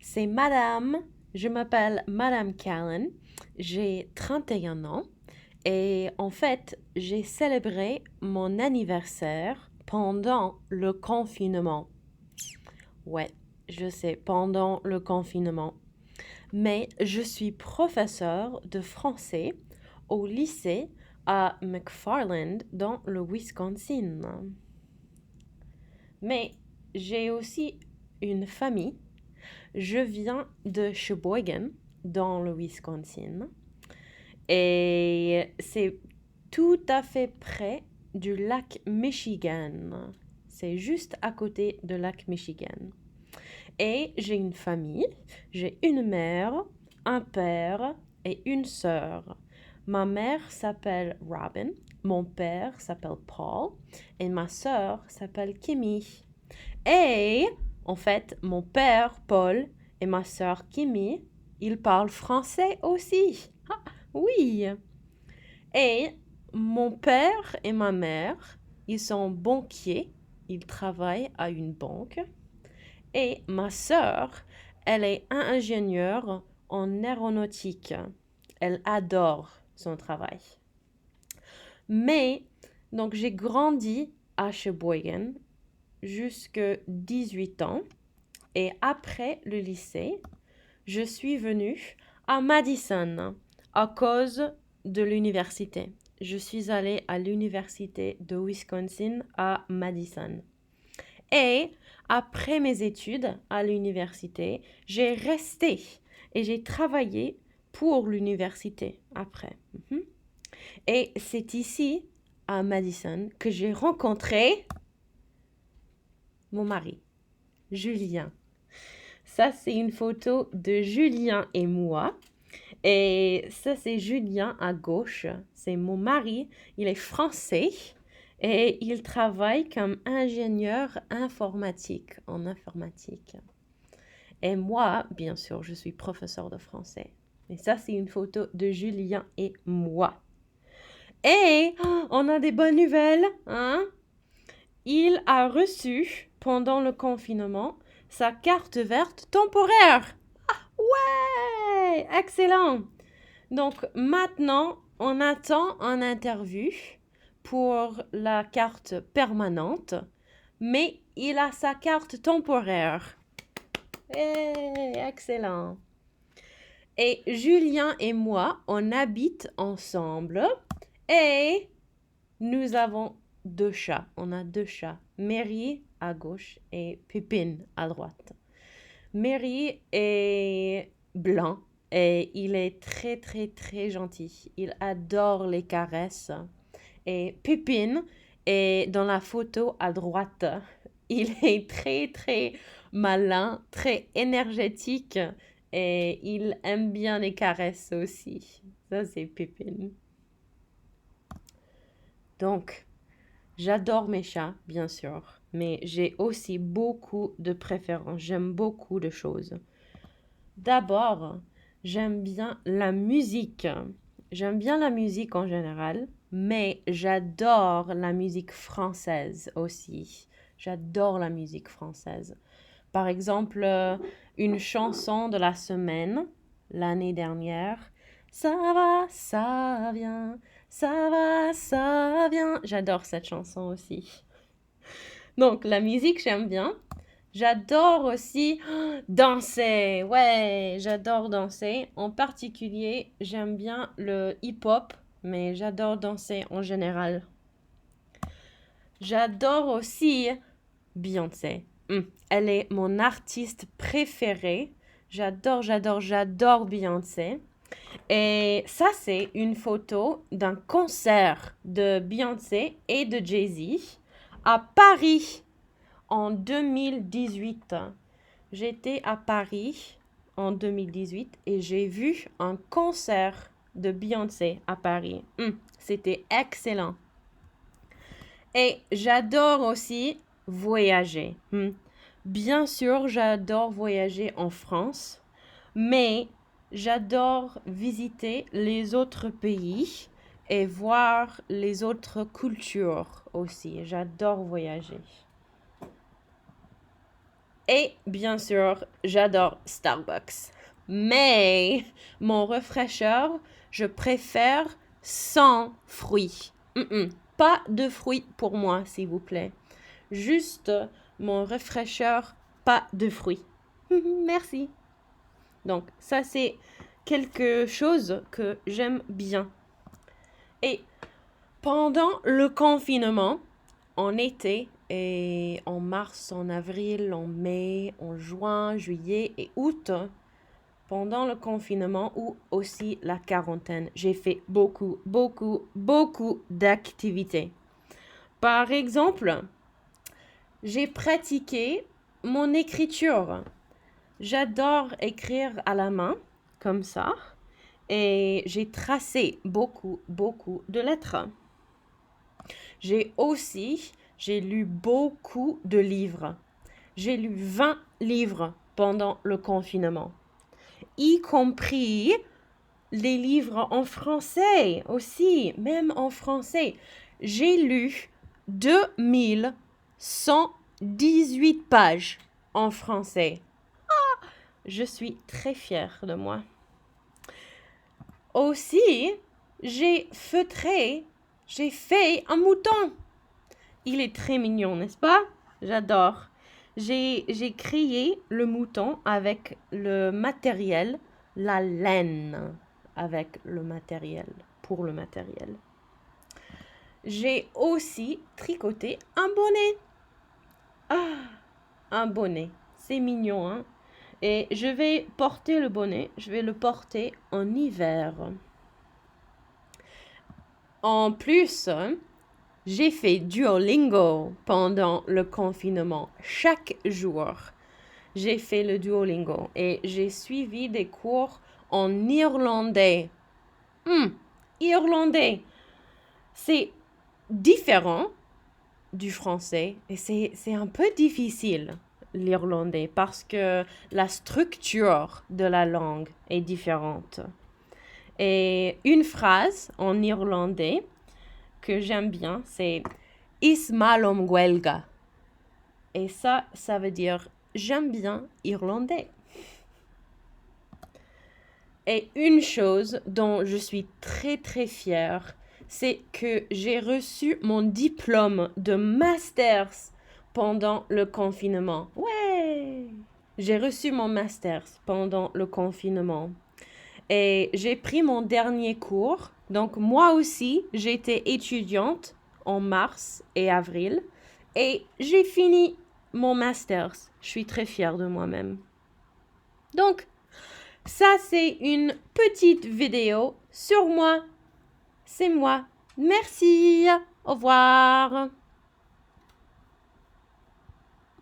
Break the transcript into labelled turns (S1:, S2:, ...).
S1: C'est Madame. Je m'appelle Madame Callan. J'ai 31 ans et en fait, j'ai célébré mon anniversaire pendant le confinement. Ouais, je sais, pendant le confinement. Mais je suis professeur de français au lycée à McFarland dans le Wisconsin. Mais j'ai aussi une famille. Je viens de Sheboygan, dans le Wisconsin, et c'est tout à fait près du lac Michigan. C'est juste à côté de lac Michigan. Et j'ai une famille, j'ai une mère, un père et une sœur. Ma mère s'appelle Robin, mon père s'appelle Paul et ma sœur s'appelle Kimmy. Et en fait, mon père Paul et ma sœur Kimmy, ils parlent français aussi. Ah, oui. Et mon père et ma mère, ils sont banquiers, ils travaillent à une banque. Et ma sœur, elle est ingénieure en aéronautique. Elle adore son travail. Mais, donc j'ai grandi à Sheboygan jusque 18 ans. Et après le lycée, je suis venue à Madison à cause de l'université. Je suis allée à l'université de Wisconsin à Madison. Et après mes études à l'université, j'ai resté et j'ai travaillé pour l'université après. Et c'est ici, à Madison, que j'ai rencontré mon mari, Julien. Ça, c'est une photo de Julien et moi. Et ça, c'est Julien à gauche. C'est mon mari. Il est français et il travaille comme ingénieur informatique en informatique. Et moi, bien sûr, je suis professeur de français. Et ça, c'est une photo de Julien et moi. Et on a des bonnes nouvelles, hein? Il a reçu, pendant le confinement, sa carte verte temporaire. Ouais, excellent. Donc maintenant, on attend un interview pour la carte permanente, mais il a sa carte temporaire. Excellent. Et Julien et moi, on habite ensemble et nous avons deux chats. On a deux chats. Mary à gauche et Pépine à droite. Mary est blanc et il est très très très gentil. Il adore les caresses. Et Pépine est dans la photo à droite. Il est très très malin, très énergétique et il aime bien les caresses aussi. Ça, c'est Pépine. Donc, j'adore mes chats, bien sûr, mais j'ai aussi beaucoup de préférences. J'aime beaucoup de choses. D'abord, j'aime bien la musique. J'aime bien la musique en général, mais j'adore la musique française aussi. J'adore la musique française. Par exemple, une chanson de la semaine, l'année dernière, ça va, ça vient, ça va, ça vient. J'adore cette chanson aussi. Donc, la musique, j'aime bien. J'adore aussi danser. Ouais, j'adore danser. En particulier, j'aime bien le hip-hop, mais j'adore danser en général. J'adore aussi Beyoncé. Elle est mon artiste préférée. J'adore Beyoncé. Et ça, c'est une photo d'un concert de Beyoncé et de Jay-Z à Paris en 2018. J'étais à Paris en 2018 et j'ai vu un concert de Beyoncé à Paris. C'était excellent. Et j'adore aussi voyager. Bien sûr, j'adore voyager en France, mais j'adore visiter les autres pays et voir les autres cultures aussi. J'adore voyager. Et bien sûr, j'adore Starbucks. Mais mon rafraîcheur, je préfère sans fruits. Pas de fruits pour moi, s'il vous plaît. Juste mon rafraîcheur, pas de fruits. Merci. Donc, ça, c'est quelque chose que j'aime bien. Et pendant le confinement, en été et en mars, en avril, en mai, en juin, juillet et août, pendant le confinement ou aussi la quarantaine, j'ai fait beaucoup d'activités. Par exemple, j'ai pratiqué mon écriture. J'adore écrire à la main, comme ça, et j'ai tracé beaucoup de lettres. J'ai lu beaucoup de livres. J'ai lu 20 livres pendant le confinement, y compris les livres en français aussi, même en français. J'ai lu 2118 pages en français. Je suis très fière de moi. Aussi, j'ai fait un mouton. Il est très mignon, n'est-ce pas? J'adore. J'ai créé le mouton avec le matériel, la laine avec le matériel, pour le matériel. J'ai aussi tricoté un bonnet. Un bonnet. C'est mignon, hein? Et je vais porter le bonnet, je vais le porter en hiver. En plus, j'ai fait Duolingo pendant le confinement. Chaque jour, j'ai fait le Duolingo et j'ai suivi des cours en irlandais. Irlandais, c'est différent du français et c'est un peu difficile, l'irlandais, parce que la structure de la langue est différente. Et une phrase en irlandais que j'aime bien, c'est « Is malom gwelga ». Et ça veut dire « J'aime bien irlandais ». Et une chose dont je suis très fière, c'est que j'ai reçu mon diplôme de master's pendant le confinement. Ouais! J'ai reçu mon master's pendant le confinement. Et j'ai pris mon dernier cours. Donc, moi aussi, j'étais étudiante en mars et avril. Et j'ai fini mon master's. Je suis très fière de moi-même. Donc, ça, c'est une petite vidéo sur moi. C'est moi. Merci. Au revoir.